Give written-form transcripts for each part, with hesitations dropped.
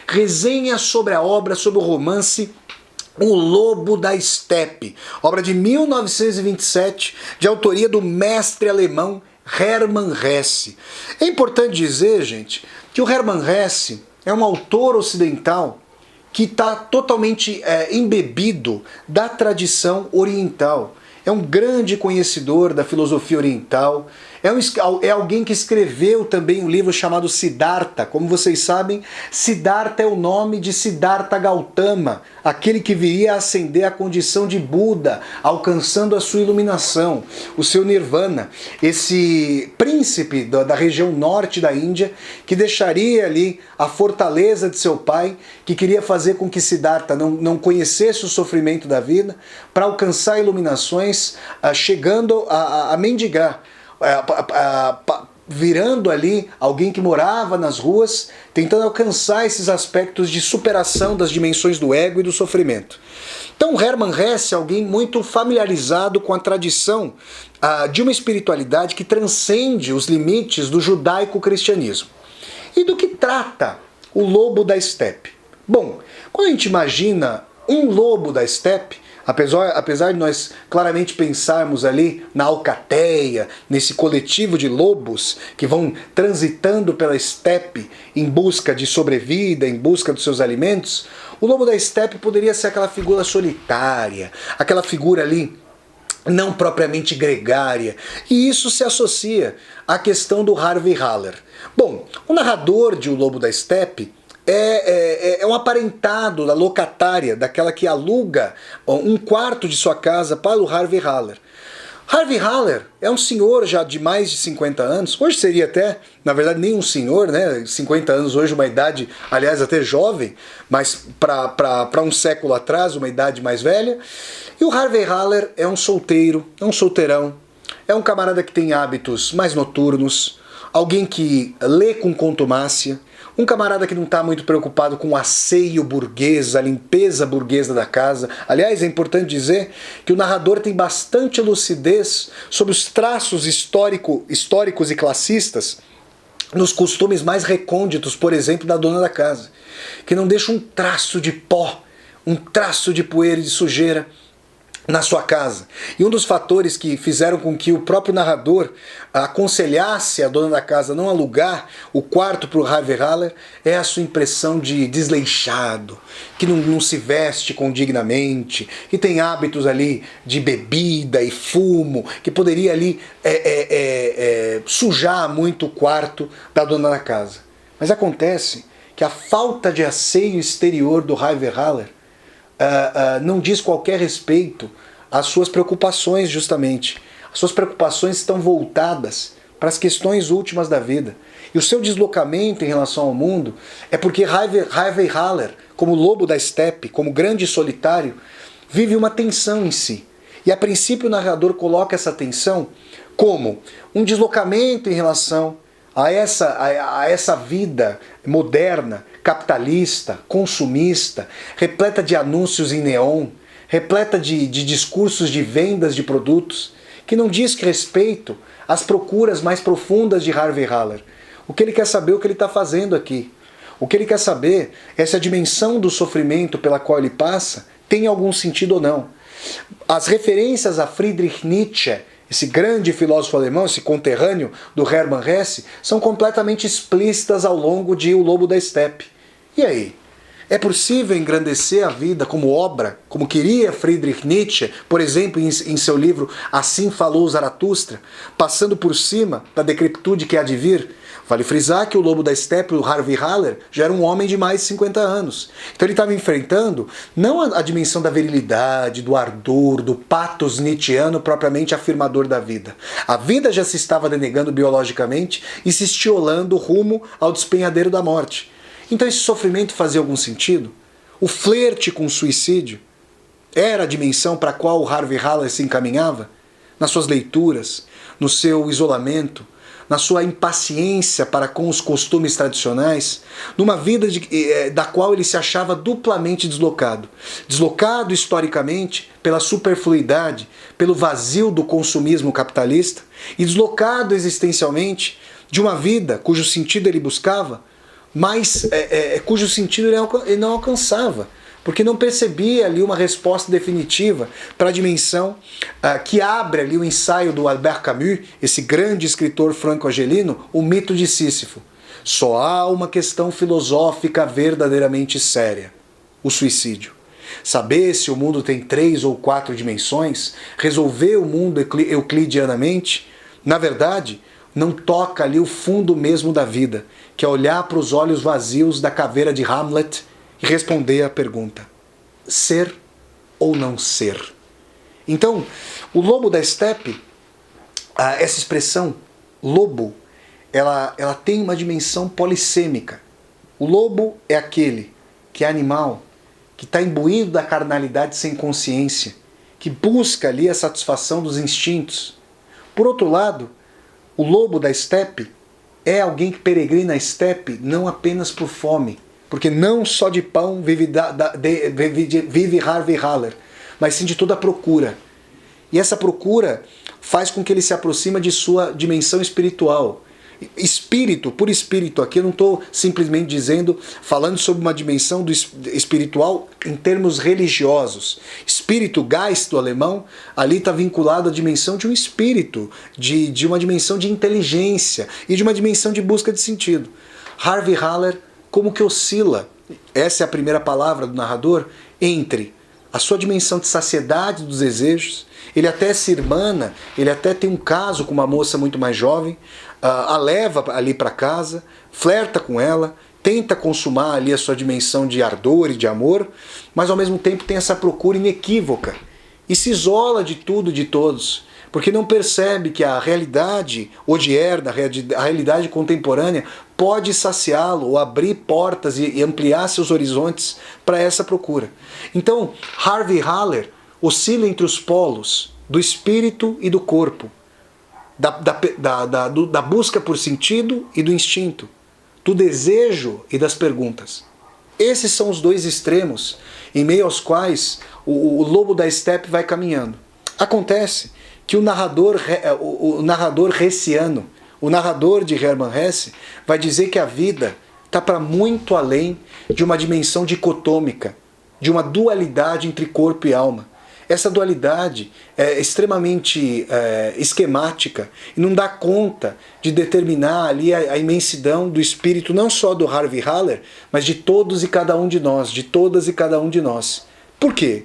resenha sobre a obra, sobre o romance O Lobo da Estepe, obra de 1927, de autoria do mestre alemão Hermann Hesse. É importante dizer, gente, que o Hermann Hesse é um autor ocidental que está totalmente embebido da tradição oriental. É um grande conhecedor da filosofia oriental, é alguém que escreveu também um livro chamado Siddhartha. Como vocês sabem, Siddhartha é o nome de Siddhartha Gautama, aquele que viria a ascender à condição de Buda, alcançando a sua iluminação, o seu nirvana. Esse príncipe da região norte da Índia, que deixaria ali a fortaleza de seu pai, que queria fazer com que Siddhartha não conhecesse o sofrimento da vida, para alcançar iluminações, chegando a mendigar, virando ali alguém que morava nas ruas, tentando alcançar esses aspectos de superação das dimensões do ego e do sofrimento. Então Hermann Hesse é alguém muito familiarizado com a tradição de uma espiritualidade que transcende os limites do judaico-cristianismo. E do que trata O Lobo da Estepe? Bom, quando a gente imagina um lobo da estepe, apesar de nós claramente pensarmos ali na alcateia, nesse coletivo de lobos que vão transitando pela estepe em busca de sobrevida, em busca dos seus alimentos, o lobo da estepe poderia ser aquela figura solitária, aquela figura ali não propriamente gregária, e isso se associa à questão do Harvey Haller. Bom, o narrador de O Lobo da Estepe é um aparentado da locatária, daquela que aluga um quarto de sua casa para o Harvey Haller. Harvey Haller é um senhor já de mais de 50 anos, hoje seria até, na verdade, nem um senhor, né? 50 anos hoje, uma idade, aliás, até jovem, mas para um século atrás, uma idade mais velha. E o Harvey Haller é um solteiro, é um solteirão, é um camarada que tem hábitos mais noturnos, alguém que lê com contumácia, um camarada que não está muito preocupado com o asseio burguês, a limpeza burguesa da casa. Aliás, é importante dizer que o narrador tem bastante lucidez sobre os traços históricos e classistas nos costumes mais recônditos, por exemplo, da dona da casa, que não deixa um traço de pó, um traço de poeira e de sujeira na sua casa. E um dos fatores que fizeram com que o próprio narrador aconselhasse a dona da casa não alugar o quarto para o Harvey Haller é a sua impressão de desleixado, que não se veste condignamente, que tem hábitos ali de bebida e fumo, que poderia ali sujar muito o quarto da dona da casa. Mas acontece que a falta de asseio exterior do Harvey Haller não diz qualquer respeito às suas preocupações, justamente. As suas preocupações estão voltadas para as questões últimas da vida. E o seu deslocamento em relação ao mundo é porque Harvey Haller, como lobo da estepe, como grande solitário, vive uma tensão em si. E a princípio o narrador coloca essa tensão como um deslocamento em relação a essa vida moderna, capitalista, consumista, repleta de anúncios em neon, repleta de discursos de vendas de produtos, que não diz respeito às procuras mais profundas de Harvey Haller. O que ele quer saber é o que ele está fazendo aqui. O que ele quer saber é se a dimensão do sofrimento pela qual ele passa tem algum sentido ou não. As referências a Friedrich Nietzsche, esse grande filósofo alemão, esse conterrâneo do Hermann Hesse, são completamente explícitas ao longo de O Lobo da Estepe. E aí? É possível engrandecer a vida como obra, como queria Friedrich Nietzsche, por exemplo, em seu livro Assim Falou Zaratustra, passando por cima da decrepitude que há de vir? Vale frisar que o Lobo da Estepe, o Harvey Haller, já era um homem de mais de 50 anos. Então ele estava enfrentando não a dimensão da virilidade, do ardor, do patos nietzschiano propriamente afirmador da vida. A vida já se estava denegando biologicamente e se estiolando rumo ao despenhadeiro da morte. Então esse sofrimento fazia algum sentido? O flerte com o suicídio era a dimensão para a qual o Harvey Haller se encaminhava? Nas suas leituras, no seu isolamento, na sua impaciência para com os costumes tradicionais, numa vida da qual ele se achava duplamente deslocado. Deslocado historicamente pela superfluidade, pelo vazio do consumismo capitalista, e deslocado existencialmente de uma vida cujo sentido ele buscava mas cujo sentido ele não alcançava, porque não percebia ali uma resposta definitiva para a dimensão que abre ali o ensaio do Albert Camus, esse grande escritor franco-argelino, o mito de Sísifo. Só há uma questão filosófica verdadeiramente séria: o suicídio. Saber se o mundo tem 3 ou 4 dimensões, resolver o mundo euclidianamente, na verdade, não toca ali o fundo mesmo da vida, que é olhar para os olhos vazios da caveira de Hamlet e responder à pergunta: ser ou não ser? Então, o lobo da estepe, essa expressão lobo, ela tem uma dimensão polissêmica. O lobo é aquele que é animal, que está imbuído da carnalidade sem consciência, que busca ali a satisfação dos instintos. Por outro lado, o lobo da estepe é alguém que peregrina a estepe não apenas por fome, porque não só de pão vive Harvey Haller, mas sim de toda a procura. E essa procura faz com que ele se aproxime de sua dimensão espiritual. Espírito, por espírito, aqui eu não estou simplesmente falando sobre uma dimensão do espiritual em termos religiosos. Espírito, Geist do alemão, ali está vinculado à dimensão de um espírito, de uma dimensão de inteligência e de uma dimensão de busca de sentido. Harvey Haller como que oscila, essa é a primeira palavra do narrador, entre a sua dimensão de saciedade dos desejos. Ele até se irmana, ele até tem um caso com uma moça muito mais jovem, a leva ali para casa, flerta com ela, tenta consumar ali a sua dimensão de ardor e de amor, mas ao mesmo tempo tem essa procura inequívoca e se isola de tudo e de todos, porque não percebe que a realidade odierna, a realidade contemporânea pode saciá-lo ou abrir portas e ampliar seus horizontes para essa procura. Então, Harvey Haller oscila entre os polos do espírito e do corpo, da busca por sentido e do instinto, do desejo e das perguntas. Esses são os dois extremos em meio aos quais o lobo da estepe vai caminhando. Acontece que o narrador hessiano, o narrador de Hermann Hesse, vai dizer que a vida está para muito além de uma dimensão dicotômica, de uma dualidade entre corpo e alma. Essa dualidade é extremamente esquemática e não dá conta de determinar ali a imensidão do espírito, não só do Harvey Haller, mas de todos e cada um de nós, de todas e cada um de nós. Por quê?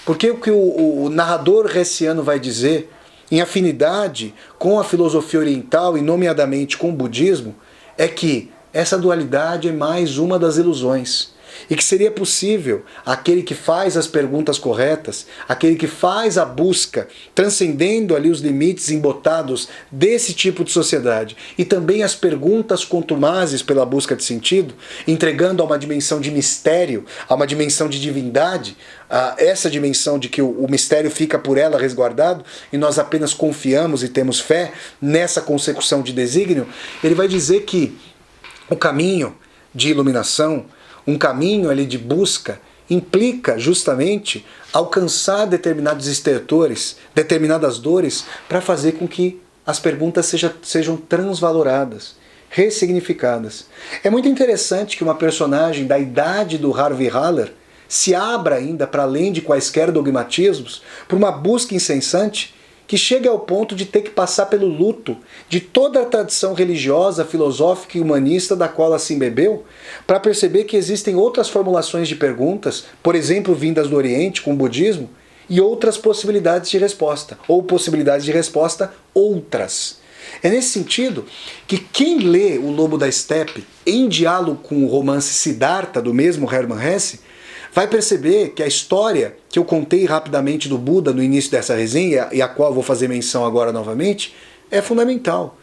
Porque o que o narrador hessiano vai dizer, em afinidade com a filosofia oriental e nomeadamente com o budismo, é que essa dualidade é mais uma das ilusões. E que seria possível aquele que faz as perguntas corretas, aquele que faz a busca, transcendendo ali os limites embotados desse tipo de sociedade, e também as perguntas contumazes pela busca de sentido, entregando a uma dimensão de mistério, a uma dimensão de divindade, essa dimensão de que o mistério fica por ela resguardado e nós apenas confiamos e temos fé nessa consecução de desígnio. Ele vai dizer que o caminho de iluminação, um caminho ali de busca, implica justamente alcançar determinados estertores, determinadas dores, para fazer com que as perguntas sejam transvaloradas, ressignificadas. É muito interessante que uma personagem da idade do Harvey Haller se abra ainda para além de quaisquer dogmatismos, por uma busca incessante que chega ao ponto de ter que passar pelo luto de toda a tradição religiosa, filosófica e humanista da qual ela se embebeu, para perceber que existem outras formulações de perguntas, por exemplo, vindas do Oriente, com o budismo, e outras possibilidades de resposta, ou possibilidades de resposta outras. É nesse sentido que quem lê O Lobo da Estepe, em diálogo com o romance Siddhartha, do mesmo Hermann Hesse, vai perceber que a história que eu contei rapidamente do Buda no início dessa resenha, e a qual eu vou fazer menção agora novamente, é fundamental.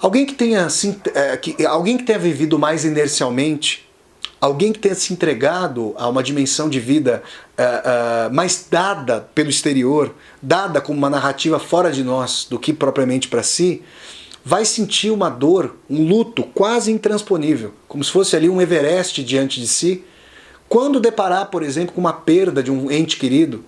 Alguém que tenha vivido mais inercialmente, alguém que tenha se entregado a uma dimensão de vida mais dada pelo exterior, dada como uma narrativa fora de nós do que propriamente para si, vai sentir uma dor, um luto quase intransponível, como se fosse ali um Everest diante de si, quando deparar, por exemplo, com uma perda de um ente querido,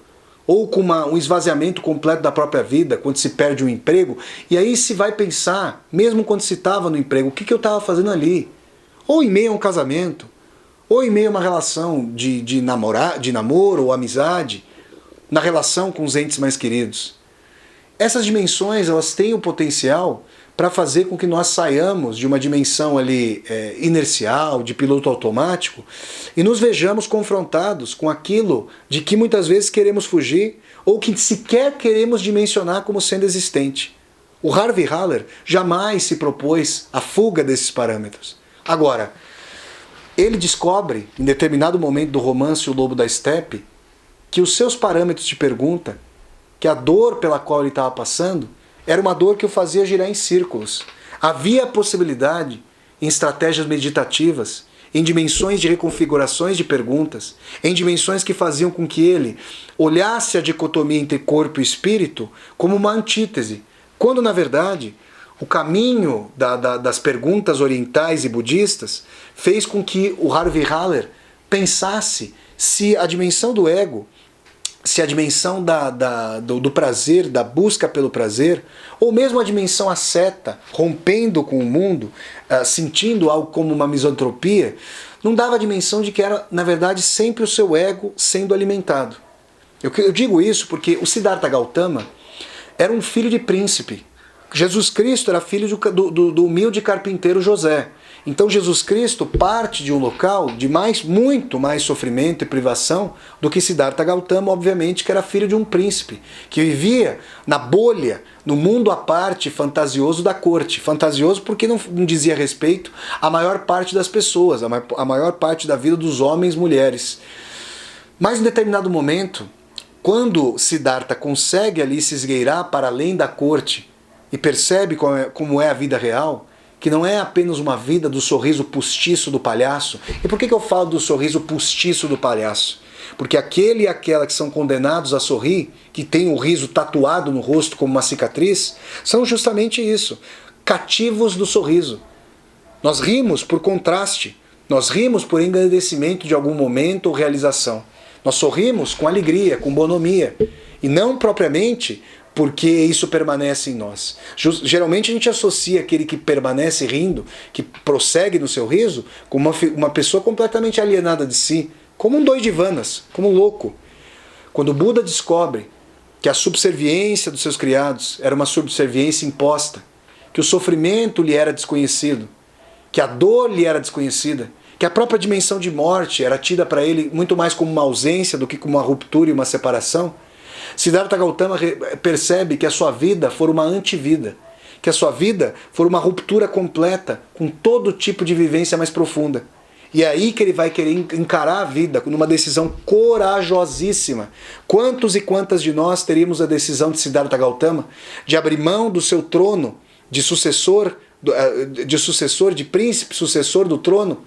ou com um esvaziamento completo da própria vida, quando se perde um emprego, e aí se vai pensar, mesmo quando se estava no emprego, o que eu estava fazendo ali? ou em meio a um casamento, ou em meio a uma relação de namoro ou amizade, na relação com os entes mais queridos. Essas dimensões, elas têm o potencial para fazer com que nós saiamos de uma dimensão ali inercial, de piloto automático, e nos vejamos confrontados com aquilo de que muitas vezes queremos fugir, ou que sequer queremos dimensionar como sendo existente. O Harvey Haller jamais se propôs a fuga desses parâmetros. Agora, ele descobre, em determinado momento do romance O Lobo da Estepe, que os seus parâmetros de pergunta, que a dor pela qual ele estava passando, era uma dor que o fazia girar em círculos. Havia a possibilidade, em estratégias meditativas, em dimensões de reconfigurações de perguntas, em dimensões que faziam com que ele olhasse a dicotomia entre corpo e espírito como uma antítese, quando na verdade o caminho das perguntas orientais e budistas fez com que o Harvey Haller pensasse se a dimensão do ego, se a dimensão do prazer, da busca pelo prazer, ou mesmo a dimensão asceta, rompendo com o mundo, sentindo algo como uma misantropia, não dava a dimensão de que era, na verdade, sempre o seu ego sendo alimentado. Eu digo isso porque o Siddhartha Gautama era um filho de príncipe. Jesus Cristo era filho do humilde carpinteiro José. Então Jesus Cristo parte de um local de muito mais sofrimento e privação do que Siddhartha Gautama, obviamente, que era filho de um príncipe, que vivia na bolha, no mundo à parte fantasioso da corte. Fantasioso porque não dizia respeito à maior parte das pessoas, à maior parte da vida dos homens e mulheres. Mas em determinado momento, quando Siddhartha consegue ali se esgueirar para além da corte e percebe como é a vida real, que não é apenas uma vida do sorriso postiço do palhaço. E por que eu falo do sorriso postiço do palhaço? Porque aquele e aquela que são condenados a sorrir, que tem o riso tatuado no rosto como uma cicatriz, são justamente isso, cativos do sorriso. Nós rimos por contraste, nós rimos por engrandecimento de algum momento ou realização. Nós sorrimos com alegria, com bonomia, e não propriamente porque isso permanece em nós. Geralmente a gente associa aquele que permanece rindo, que prossegue no seu riso, com uma pessoa completamente alienada de si, como um doidivanas, como um louco. Quando o Buda descobre que a subserviência dos seus criados era uma subserviência imposta, que o sofrimento lhe era desconhecido, que a dor lhe era desconhecida, que a própria dimensão de morte era tida para ele muito mais como uma ausência do que como uma ruptura e uma separação, Siddhartha Gautama percebe que a sua vida for uma antivida, que a sua vida for uma ruptura completa com todo tipo de vivência mais profunda. E é aí que ele vai querer encarar a vida numa decisão corajosíssima. Quantos e quantas de nós teríamos a decisão de Siddhartha Gautama de abrir mão do seu trono de sucessor, de príncipe, sucessor do trono,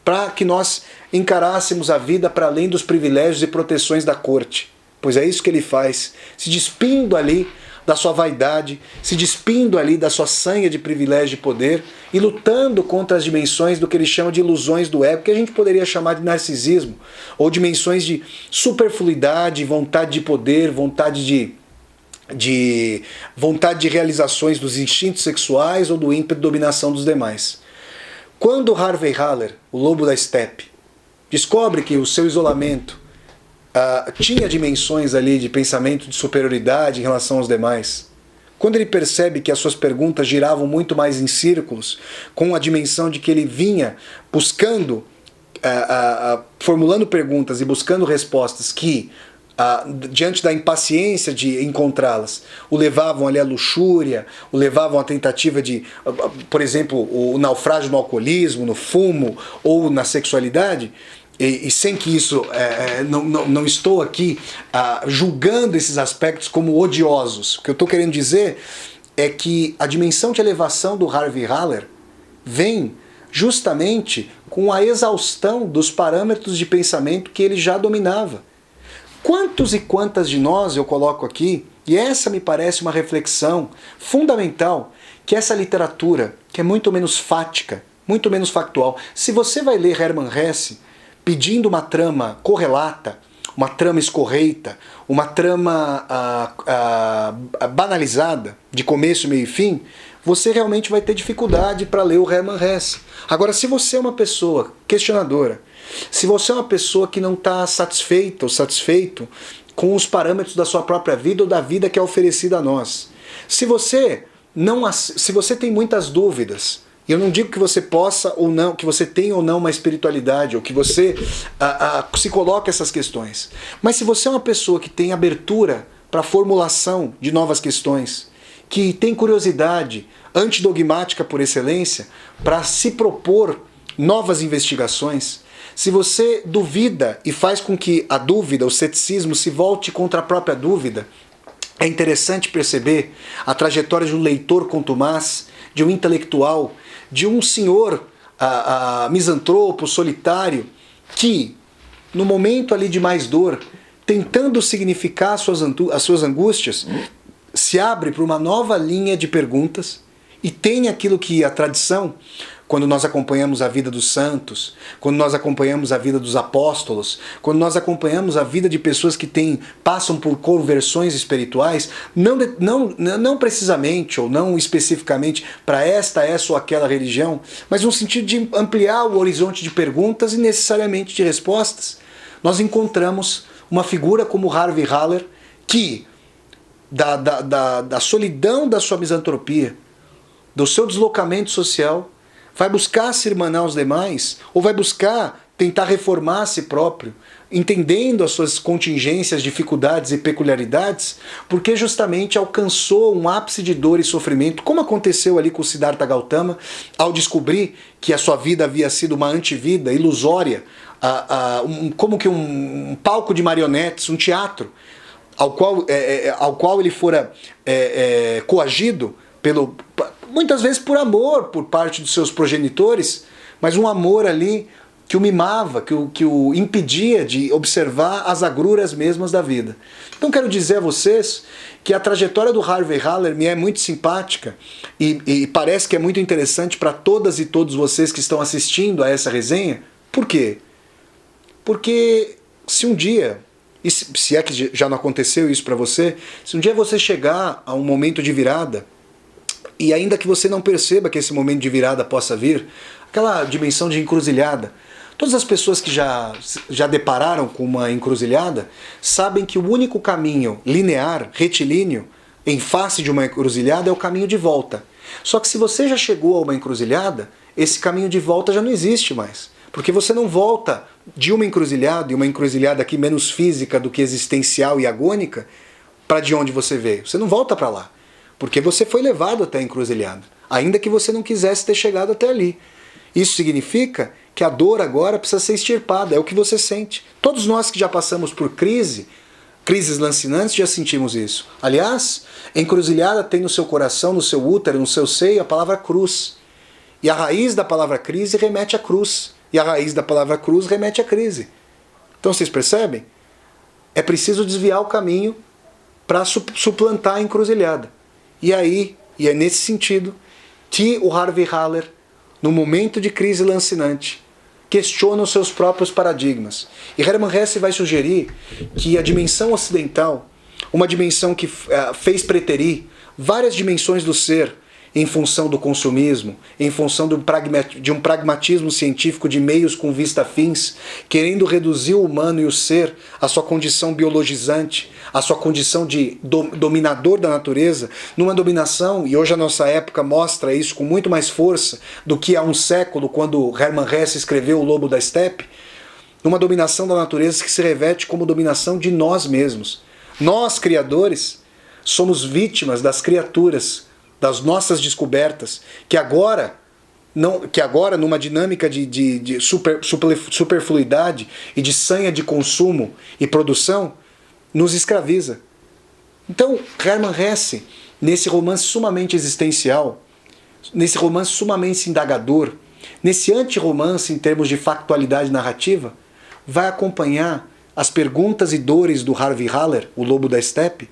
para que nós encarássemos a vida para além dos privilégios e proteções da corte? Pois é isso que ele faz, se despindo ali da sua vaidade, se despindo ali da sua sanha de privilégio e poder e lutando contra as dimensões do que ele chama de ilusões do ego, que a gente poderia chamar de narcisismo, ou dimensões de superfluidade, vontade de poder, vontade de realizações dos instintos sexuais ou do ímpeto de dominação dos demais. Quando Harvey Haller, o Lobo da Estepe, descobre que o seu isolamento tinha dimensões ali de pensamento de superioridade em relação aos demais, quando ele percebe que as suas perguntas giravam muito mais em círculos, com a dimensão de que ele vinha buscando, formulando perguntas e buscando respostas que, diante da impaciência de encontrá-las, o levavam ali à luxúria, o levavam à tentativa de, por exemplo, o naufrágio no alcoolismo, no fumo ou na sexualidade. E sem que isso, não estou aqui julgando esses aspectos como odiosos. O que eu estou querendo dizer é que a dimensão de elevação do Harvey Haller vem justamente com a exaustão dos parâmetros de pensamento que ele já dominava. Quantos e quantas de nós, eu coloco aqui, e essa me parece uma reflexão fundamental, que essa literatura, que é muito menos fática, muito menos factual. Se você vai ler Hermann Hesse pedindo uma trama correlata, uma trama escorreita, uma trama banalizada, de começo, meio e fim, você realmente vai ter dificuldade para ler o Hermann Hesse. Agora, se você é uma pessoa questionadora, se você é uma pessoa que não está satisfeita ou satisfeito com os parâmetros da sua própria vida ou da vida que é oferecida a nós, se você tem muitas dúvidas, e eu não digo que você possa ou não, que você tenha ou não uma espiritualidade, ou que você se coloque essas questões, mas se você é uma pessoa que tem abertura para a formulação de novas questões, que tem curiosidade antidogmática por excelência para se propor novas investigações, se você duvida e faz com que a dúvida, o ceticismo, se volte contra a própria dúvida, é interessante perceber a trajetória de um leitor contumaz, de um intelectual, de um senhor misantropo, solitário, que, no momento ali de mais dor, tentando significar as suas angústias, se abre para uma nova linha de perguntas e tem aquilo que a tradição, quando nós acompanhamos a vida dos santos, quando nós acompanhamos a vida dos apóstolos, quando nós acompanhamos a vida de pessoas que passam por conversões espirituais, não precisamente ou não especificamente para essa ou aquela religião, mas no sentido de ampliar o horizonte de perguntas e necessariamente de respostas, nós encontramos uma figura como Harvey Haller que, da solidão da sua misantropia, do seu deslocamento social, vai buscar se irmanar aos demais, ou vai buscar tentar reformar a si próprio, entendendo as suas contingências, dificuldades e peculiaridades, porque justamente alcançou um ápice de dor e sofrimento, como aconteceu ali com o Siddhartha Gautama, ao descobrir que a sua vida havia sido uma antivida, ilusória, como que um palco de marionetes, um teatro, ao qual ele fora coagido muitas vezes por amor por parte dos seus progenitores, mas um amor ali que o mimava, que o impedia de observar as agruras mesmas da vida. Então quero dizer a vocês que a trajetória do Harvey Haller me é muito simpática e parece que é muito interessante para todas e todos vocês que estão assistindo a essa resenha. Por quê? Porque se um dia, e se é que já não aconteceu isso para você, se um dia você chegar a um momento de virada, e ainda que você não perceba que esse momento de virada possa vir, aquela dimensão de encruzilhada, todas as pessoas que já depararam com uma encruzilhada sabem que o único caminho linear, retilíneo, em face de uma encruzilhada é o caminho de volta. Só que se você já chegou a uma encruzilhada, esse caminho de volta já não existe mais. Porque você não volta de uma encruzilhada, e uma encruzilhada aqui menos física do que existencial e agônica, para de onde você veio. Você não volta para lá. Porque você foi levado até a encruzilhada, ainda que você não quisesse ter chegado até ali. Isso significa que a dor agora precisa ser extirpada, é o que você sente. Todos nós que já passamos por crises lancinantes, já sentimos isso. Aliás, encruzilhada tem no seu coração, no seu útero, no seu seio, a palavra cruz. E a raiz da palavra crise remete à cruz. E a raiz da palavra cruz remete à crise. Então vocês percebem? É preciso desviar o caminho para suplantar a encruzilhada. E é nesse sentido que o Harvey Haller, no momento de crise lancinante, questiona os seus próprios paradigmas. E Hermann Hesse vai sugerir que a dimensão ocidental, uma dimensão que fez preterir várias dimensões do ser em função do consumismo, em função de um pragmatismo científico de meios com vista a fins, querendo reduzir o humano e o ser à sua condição biologizante, à sua condição de dominador da natureza, numa dominação, e hoje a nossa época mostra isso com muito mais força do que há um século, quando Hermann Hesse escreveu O Lobo da Estepe, numa dominação da natureza que se reveste como dominação de nós mesmos. Nós, criadores, somos vítimas das criaturas, das nossas descobertas, que agora numa dinâmica de superfluidade e de sanha de consumo e produção, nos escraviza. Então, Hermann Hesse, nesse romance sumamente existencial, nesse romance sumamente indagador, nesse anti-romance em termos de factualidade narrativa, vai acompanhar as perguntas e dores do Harvey Haller, o Lobo da Estepe,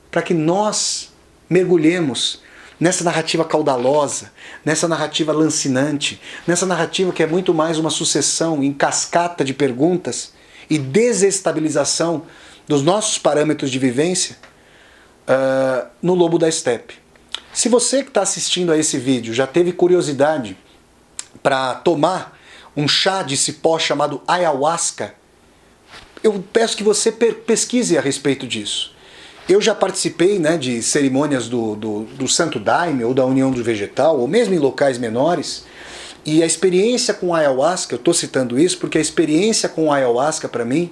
para que nós mergulhemos nessa narrativa caudalosa, nessa narrativa lancinante, nessa narrativa que é muito mais uma sucessão em cascata de perguntas e desestabilização dos nossos parâmetros de vivência no Lobo da Estepe. Se você que está assistindo a esse vídeo já teve curiosidade para tomar um chá de cipó chamado ayahuasca, eu peço que você pesquise a respeito disso. Eu já participei, né, de cerimônias do Santo Daime ou da União do Vegetal, ou mesmo em locais menores, e a experiência com ayahuasca, eu estou citando isso porque a experiência com ayahuasca para mim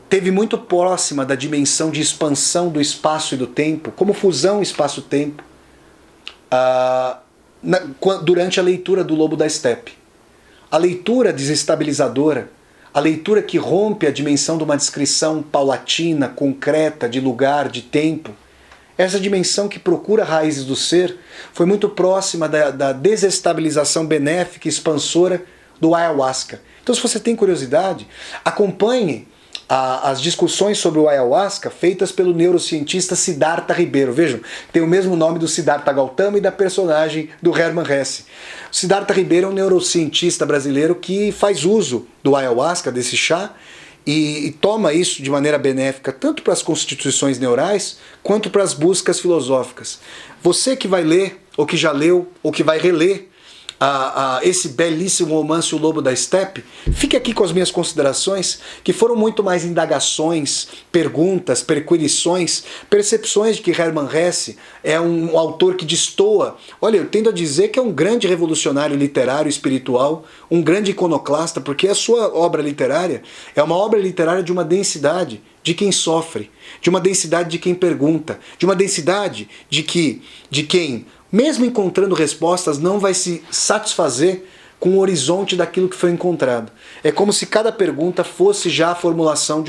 teve muito próxima da dimensão de expansão do espaço e do tempo, como fusão espaço-tempo, durante a leitura do Lobo da Estepe. A leitura desestabilizadora, a leitura que rompe a dimensão de uma descrição paulatina, concreta, de lugar, de tempo, essa dimensão que procura raízes do ser, foi muito próxima da desestabilização benéfica e expansora do ayahuasca. Então, se você tem curiosidade, acompanhe as discussões sobre o ayahuasca feitas pelo neurocientista Siddhartha Ribeiro. Vejam, tem o mesmo nome do Siddhartha Gautama e da personagem do Hermann Hesse. O Siddhartha Ribeiro é um neurocientista brasileiro que faz uso do ayahuasca, desse chá, e toma isso de maneira benéfica tanto para as constituições neurais quanto para as buscas filosóficas. Você que vai ler, ou que já leu, ou que vai reler esse belíssimo romance O Lobo da Estepe, fique aqui com as minhas considerações, que foram muito mais indagações, perguntas, perquirições, percepções de que Hermann Hesse é um autor que destoa. Olha, eu tendo a dizer que é um grande revolucionário literário e espiritual, um grande iconoclasta, porque a sua obra literária é uma obra literária de uma densidade de quem sofre, de uma densidade de quem pergunta, de uma densidade de quem, mesmo encontrando respostas, não vai se satisfazer com o horizonte daquilo que foi encontrado. É como se cada pergunta fosse já a formulação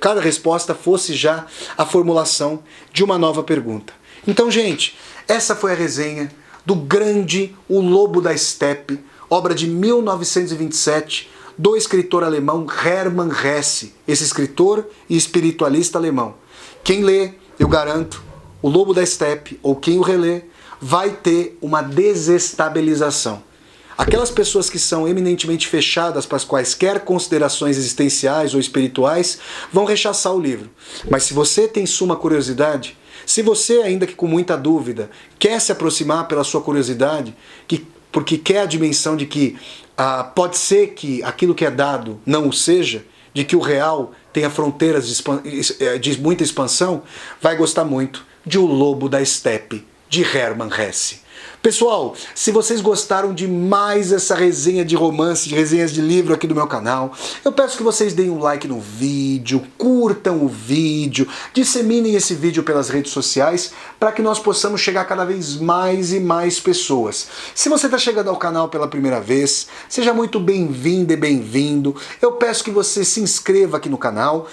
cada resposta fosse já a formulação de uma nova pergunta. Então, gente, essa foi a resenha do grande O Lobo da Estepe, obra de 1927, do escritor alemão Hermann Hesse, esse escritor e espiritualista alemão. Quem lê, eu garanto, O Lobo da Estepe, ou quem o relê, vai ter uma desestabilização. Aquelas pessoas que são eminentemente fechadas para as quaisquer considerações existenciais ou espirituais vão rechaçar o livro. Mas se você tem suma curiosidade, se você, ainda que com muita dúvida, quer se aproximar pela sua curiosidade, porque quer a dimensão de que pode ser que aquilo que é dado não o seja, de que o real tenha fronteiras de muita expansão, vai gostar muito de O Lobo da Estepe, de Hermann Hesse. Pessoal, se vocês gostaram de mais essa resenha de romance, de resenhas de livro aqui do meu canal, eu peço que vocês deem um like no vídeo, curtam o vídeo, disseminem esse vídeo pelas redes sociais para que nós possamos chegar a cada vez mais e mais pessoas. Se você está chegando ao canal pela primeira vez, seja muito bem-vinda e bem-vindo. Eu peço que você se inscreva aqui no canal,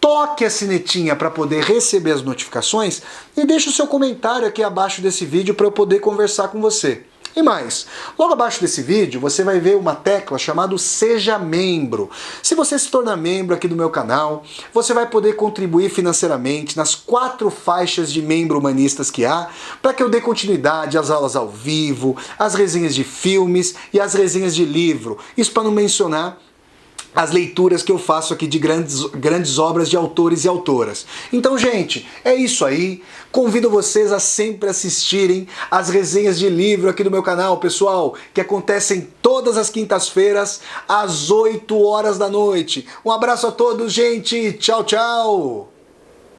toque a sinetinha para poder receber as notificações e deixe o seu comentário aqui abaixo desse vídeo para eu poder conversar com você. E mais, logo abaixo desse vídeo você vai ver uma tecla chamada Seja Membro. Se você se tornar membro aqui do meu canal, você vai poder contribuir financeiramente nas 4 faixas de membro humanistas que há, para que eu dê continuidade às aulas ao vivo, às resenhas de filmes e às resenhas de livro. Isso para não mencionar as leituras que eu faço aqui de grandes obras de autores e autoras. Então, gente, é isso aí. Convido vocês a sempre assistirem as resenhas de livro aqui do meu canal, pessoal, que acontecem todas as quintas-feiras, às 8 horas da noite. Um abraço a todos, gente. Tchau, tchau.